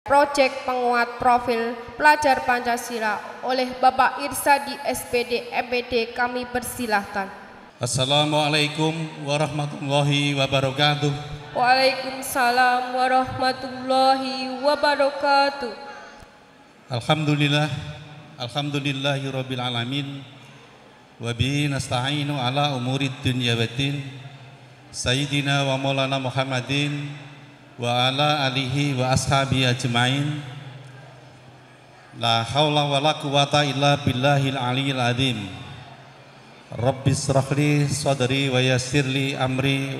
Proyek penguat profil pelajar Pancasila oleh Bapak Irsadi SPD MPD, kami persilahkan. Assalamualaikum warahmatullahi wabarakatuh. Waalaikumsalam warahmatullahi wabarakatuh. Alhamdulillahirabbil alamin. Wa bihi nasta'inu ala umurid dunya waddin. Sayyidina wa maulana Muhammadin wa ala alihi wa ashabihi ajma'in. La haula wa la quwata illa billahil aliyil azim. Rabbis shrahli sadri wa yassirli amri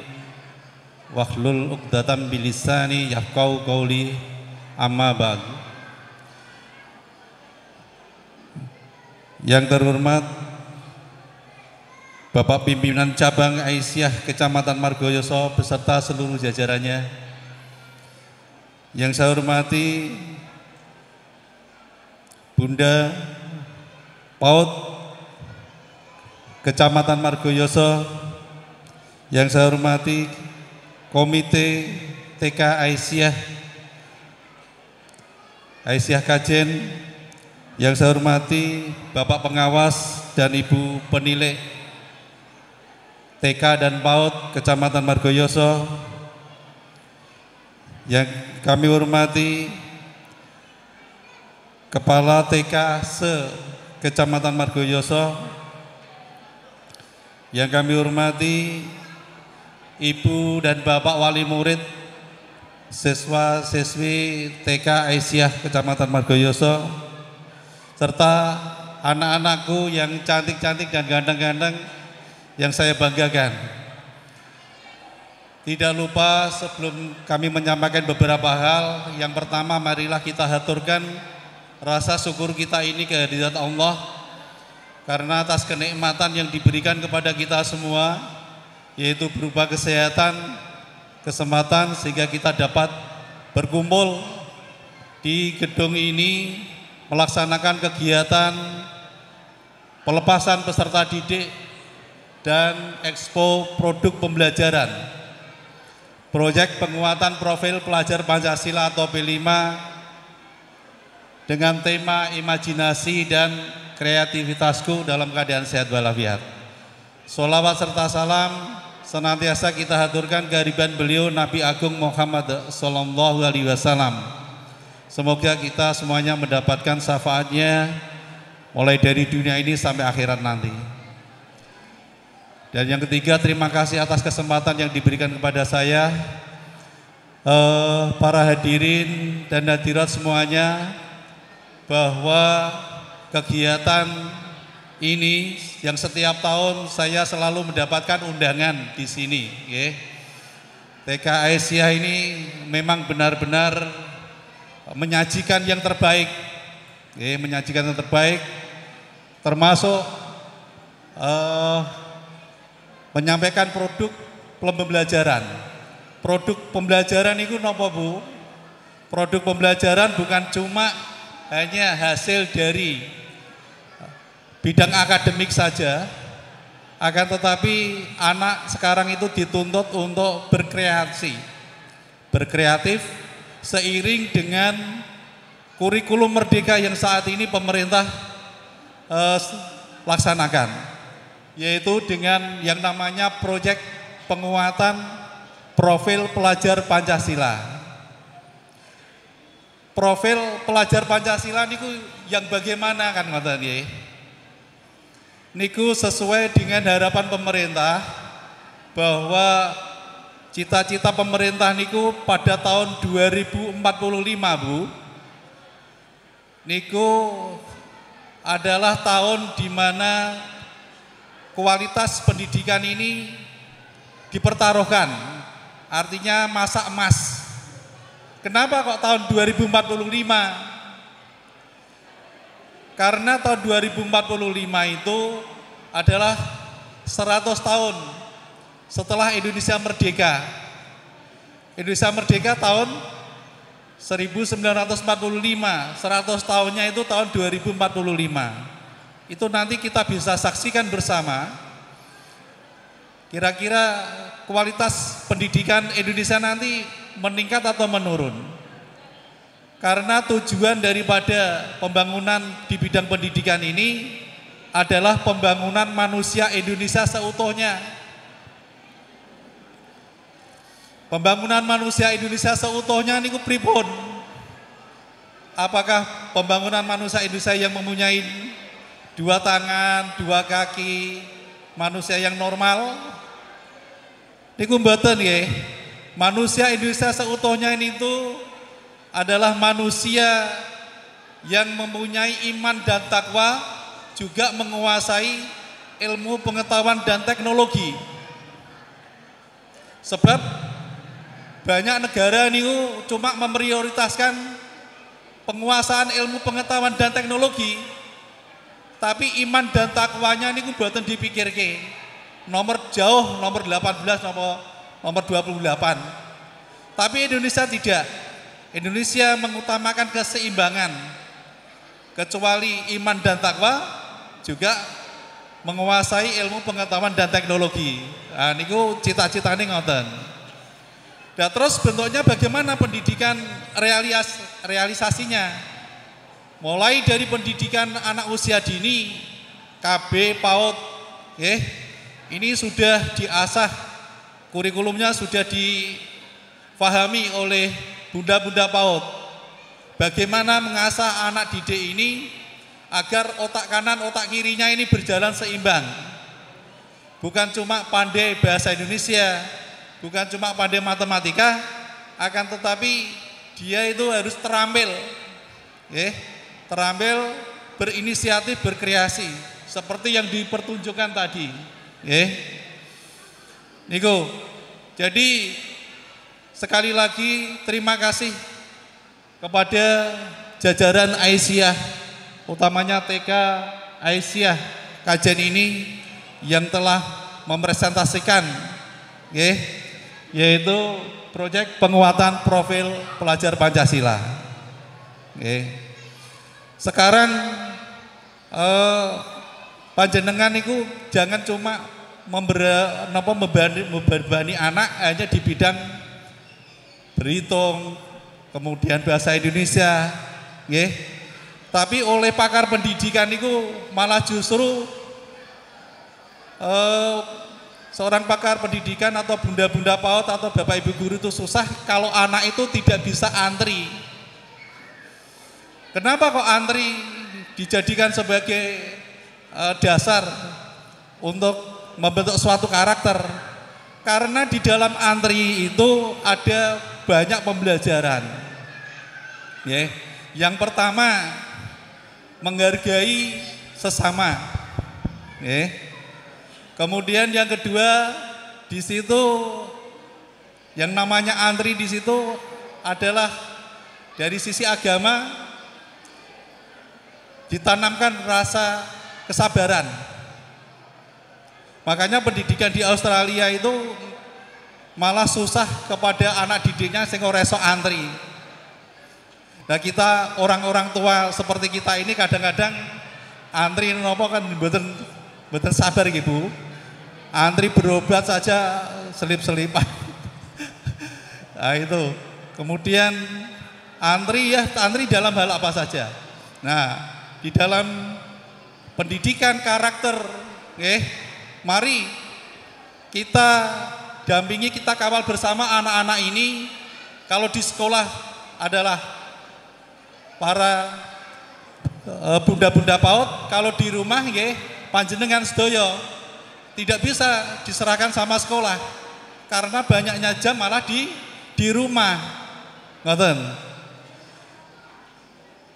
wahlul 'uqdatam bilisani yafqahu qawli, amma ba'd. Yang terhormat Bapak Pimpinan Cabang Aisyah Kecamatan Margoyoso beserta seluruh jajarannya, yang saya hormati Bunda PAUD Kecamatan Margoyoso, yang saya hormati Komite TK Aisyah Kajen, yang saya hormati Bapak Pengawas dan Ibu Penilai TK dan PAUD Kecamatan Margoyoso, yang kami hormati Kepala TK Kecamatan Margoyoso, yang kami hormati Ibu dan Bapak Wali Murid siswa-siswi TK Aisyah Kecamatan Margoyoso, serta anak-anakku yang cantik-cantik dan ganteng-ganteng yang saya banggakan. Tidak lupa sebelum kami menyampaikan beberapa hal, yang pertama marilah kita haturkan rasa syukur kita ini kehadirat Allah karena atas kenikmatan yang diberikan kepada kita semua, yaitu berupa kesehatan, kesempatan sehingga kita dapat berkumpul di gedung ini melaksanakan kegiatan pelepasan peserta didik dan ekspo produk pembelajaran proyek penguatan profil pelajar Pancasila atau P5 dengan tema imajinasi dan kreativitasku dalam keadaan sehat walafiat. Sholawat serta salam senantiasa kita haturkan kehadiran beliau Nabi Agung Muhammad Sallallahu Alaihi Wasallam. Semoga kita semuanya mendapatkan syafaatnya mulai dari dunia ini sampai akhirat nanti. Dan yang ketiga, terima kasih atas kesempatan yang diberikan kepada saya, para hadirin dan hadirat semuanya, bahwa kegiatan ini yang setiap tahun saya selalu mendapatkan undangan di sini. TK Aisyah ini memang benar-benar menyajikan yang terbaik, menyajikan yang terbaik, termasuk menyampaikan produk pembelajaran. Produk pembelajaran itu napa Bu? Produk pembelajaran bukan cuma hanya hasil dari bidang akademik saja, akan tetapi anak sekarang itu dituntut untuk berkreatif seiring dengan kurikulum merdeka yang saat ini pemerintah laksanakan, yaitu dengan yang namanya proyek penguatan profil pelajar Pancasila. Profil pelajar Pancasila niku yang bagaimana kan ngoten nggih. Niku sesuai dengan harapan pemerintah bahwa cita-cita pemerintah niku pada tahun 2045 Bu, niku adalah tahun di mana kualitas pendidikan ini dipertaruhkan, artinya masa emas. Kenapa kok tahun 2045? Karena tahun 2045 itu adalah 100 tahun setelah Indonesia merdeka. Indonesia merdeka tahun 1945, 100 tahunnya itu tahun 2045. Itu nanti kita bisa saksikan bersama kira-kira kualitas pendidikan Indonesia nanti meningkat atau menurun. Karena tujuan daripada pembangunan di bidang pendidikan ini adalah pembangunan manusia Indonesia seutuhnya. Pembangunan manusia Indonesia seutuhnya niku pripun? Apakah pembangunan manusia Indonesia yang mempunyai 2 tangan, 2 kaki, manusia yang normal? Niku mboten nggih. Manusia Indonesia seutuhnya ini itu adalah manusia yang mempunyai iman dan takwa, juga menguasai ilmu pengetahuan dan teknologi. Sebab banyak negara niku cuma memprioritaskan penguasaan ilmu pengetahuan dan teknologi, tapi iman dan takwanya niku boten dipikirke. Nomor jauh, nomor 18, nomor 28. Tapi Indonesia tidak. Indonesia mengutamakan keseimbangan. Kecuali iman dan takwa, juga menguasai ilmu pengetahuan dan teknologi. Nah, niku cita-citane ngoten. Nah, terus bentuknya bagaimana pendidikan realisasinya? Mulai dari pendidikan anak usia dini, KB, PAUD, ini sudah diasah, kurikulumnya sudah difahami oleh bunda-bunda PAUD. Bagaimana mengasah anak didik ini agar otak kanan, otak kirinya ini berjalan seimbang. Bukan cuma pandai bahasa Indonesia, bukan cuma pandai matematika, akan tetapi dia itu harus terampil, terampil, berinisiatif, berkreasi, seperti yang dipertunjukkan tadi. Niku, jadi sekali lagi terima kasih kepada jajaran Aisyah, utamanya TK Aisyah kajian ini yang telah mempresentasikan, yaitu proyek penguatan profil pelajar Pancasila. Sekarang panjenengan itu jangan cuma membebani anak hanya di bidang berhitung, kemudian bahasa Indonesia, tapi oleh pakar pendidikan itu malah justru seorang pakar pendidikan atau bunda-bunda PAUD atau bapak ibu guru itu susah kalau anak itu tidak bisa antri. Kenapa kok antri dijadikan sebagai dasar untuk membentuk suatu karakter? Karena di dalam antri itu ada banyak pembelajaran. Yang pertama, menghargai sesama. Kemudian yang kedua, di situ yang namanya antri di situ adalah dari sisi agama ditanamkan rasa kesabaran. Makanya pendidikan di Australia itu malah susah kepada anak didiknya sing ora iso antri. Nah, kita orang-orang tua seperti kita ini kadang-kadang antri nopo kan mboten sabar nggih Bu. Antri berobat saja selip-selipan. Nah, itu. Kemudian antri dalam hal apa saja. Nah, di dalam pendidikan karakter, mari kita dampingi, kita kawal bersama anak-anak ini. Kalau di sekolah adalah para bunda-bunda PAUD, kalau di rumah panjenengan sedaya tidak bisa diserahkan sama sekolah karena banyaknya jam malah di rumah. Ngoten.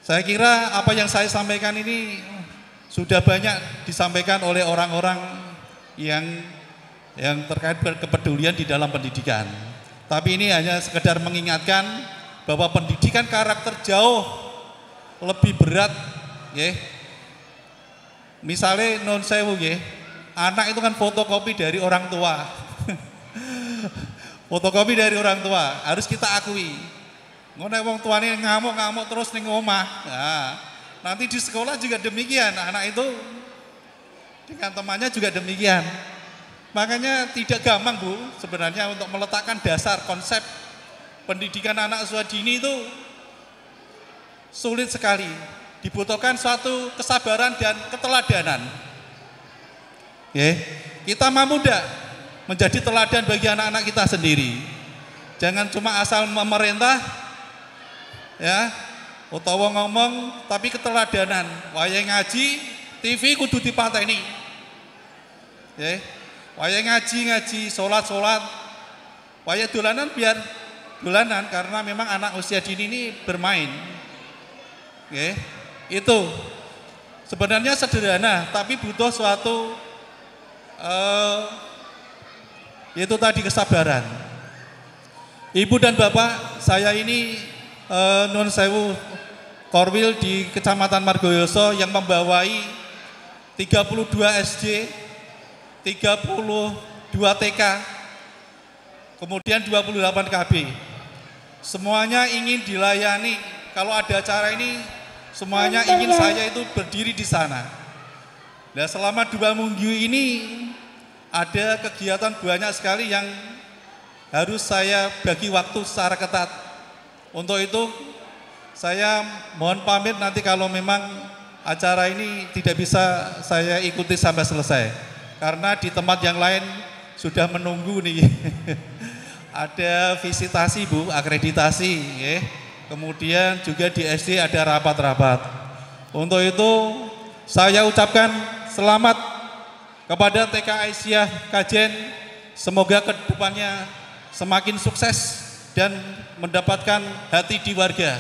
Saya kira apa yang saya sampaikan ini sudah banyak disampaikan oleh orang-orang yang terkait kepedulian di dalam pendidikan. Tapi ini hanya sekedar mengingatkan bahwa pendidikan karakter jauh lebih berat, Misalnya non sewu, anak itu kan fotokopi dari orang tua. Fotokopi dari orang tua, harus kita akui. Ngono wong tuane ngamuk-ngamuk terus ning omah. Nah, nanti di sekolah juga demikian, anak itu dengan temannya juga demikian. Makanya tidak gampang Bu sebenarnya untuk meletakkan dasar konsep pendidikan anak usia dini itu sulit sekali. Dibutuhkan suatu kesabaran dan keteladanan. Kita mampu tidak menjadi teladan bagi anak-anak kita sendiri. Jangan cuma asal memerintah, ya, utawa ngomong, tapi keteladanan. Wayang ngaji, TV kudu dipateni. Wayang ngaji, sholat, wayang dolanan biar dolanan, karena memang anak usia dini ini bermain. Itu sebenarnya sederhana, tapi butuh suatu yaitu tadi kesabaran. Ibu dan Bapak, saya ini Nun Sewu Korwil di Kecamatan Margoyoso yang membawai 32 SD, 32 TK, kemudian 28 KB. Semuanya ingin dilayani. Kalau ada acara ini, semuanya ingin saya itu berdiri di sana. Nah, selama 2 minggu ini ada kegiatan banyak sekali yang harus saya bagi waktu secara ketat. Untuk itu saya mohon pamit nanti kalau memang acara ini tidak bisa saya ikuti sampai selesai. Karena di tempat yang lain sudah menunggu nih. Ada visitasi Bu, akreditasi. Kemudian juga di SD ada rapat-rapat. Untuk itu saya ucapkan selamat kepada TK Aisyah Kajen. Semoga kedepannya semakin sukses dan mendapatkan hati di warga,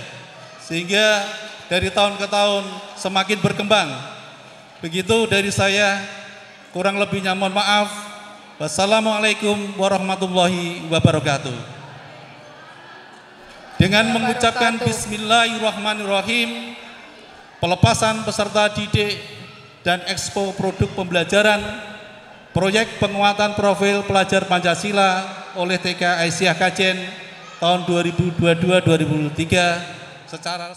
sehingga dari tahun ke tahun semakin berkembang. Begitu dari saya, kurang lebihnya mohon maaf. Wassalamualaikum warahmatullahi wabarakatuh. Dengan mengucapkan bismillahirrahmanirrahim, pelepasan peserta didik dan ekspo produk pembelajaran proyek penguatan profil pelajar Pancasila oleh TK Aisyah Kajen tahun 2022-2023 secara